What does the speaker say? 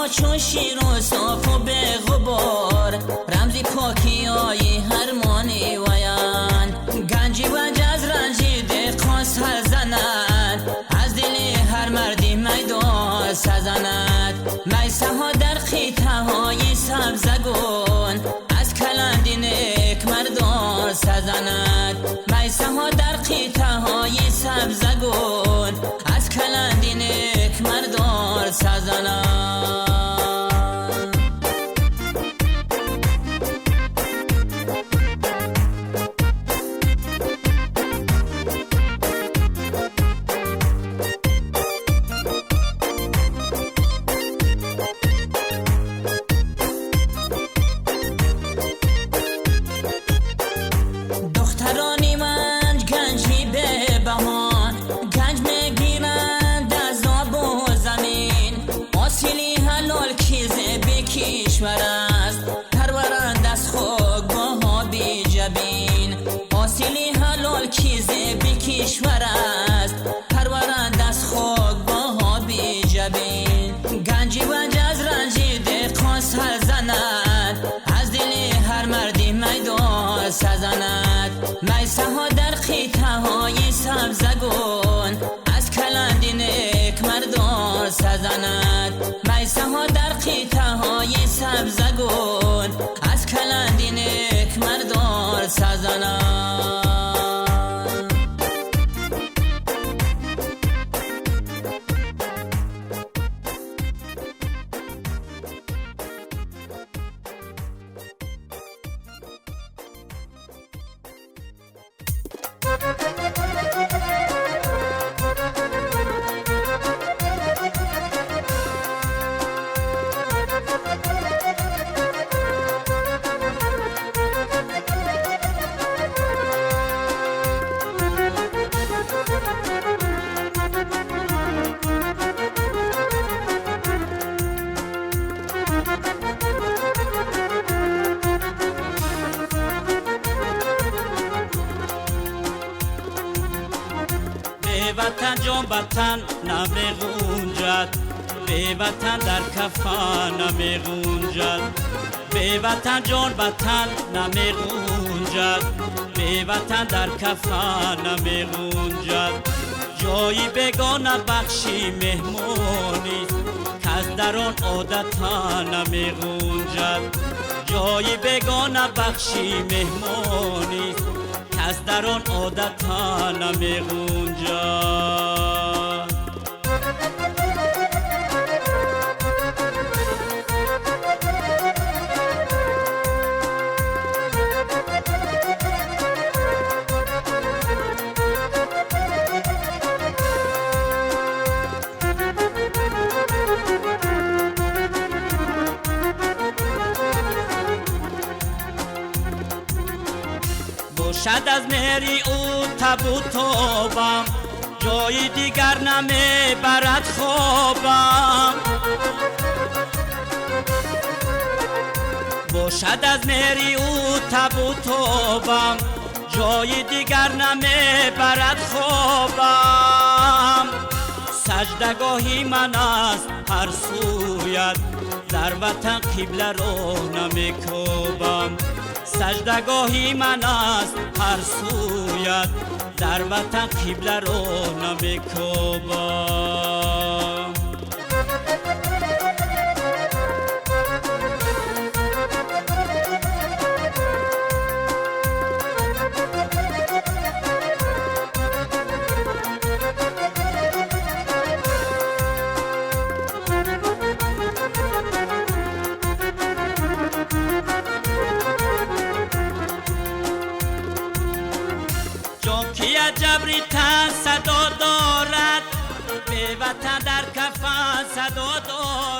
ما چون شیر و صاف و به غبار، رمزی پاکی های هرمانی ویان. گنجی و جز رنجیده خواست هر زند، از دل هر مردی میدان سزند. میسه ها در خیطه های سبزگون، از کلندی نیک مردان سزند. میسه ها در خیطه های سبزگون، از کلندی نیک مردان سزند. دخترانی من گنجی به بهان، گنج میگیرند از آب و زمین. اصیلی حلال کیزه به کشور است، پرورند از خاک با بی جبین. اصیلی حلال کیزه به کشور است، پرورند از خاک با بی جبین. گنجی و جز رنجیده خواست هر زند، از دل هر مردی میدان سزند. میسه ها در خیطه های سبزگون، از کلندی نیک مردان سزند. میسه ها در خیطه های سبزگون، از کلندی نیک مردان سزند. به وطن جان وطن نمی‌گنجد، به وطن در کفن نمی‌گنجد. به وطن جان وطن نمی‌گنجد، به وطن در کفن نمی‌گنجد. جایی بگانه بخشی مهمانی، کس در آن عادتا نمی‌گنجد. جایی بگانه بخشی مهمانی، کس در آن عادتا نمی‌گنجد. باشد از مهری او تب و تابم، جای دیگر نمیبرد خوابم. باشد از مهری او تب و تابم، جای دیگر نمیبرد خوابم. سجدگاهی من است هر سویت، در وطن قبله رو نمیکوبم. سجدگاهی من است هر سویت، در وطن قبله رو نمیکوبم. جبری تن صدا دارد، به وطن در کفن صدا دارد.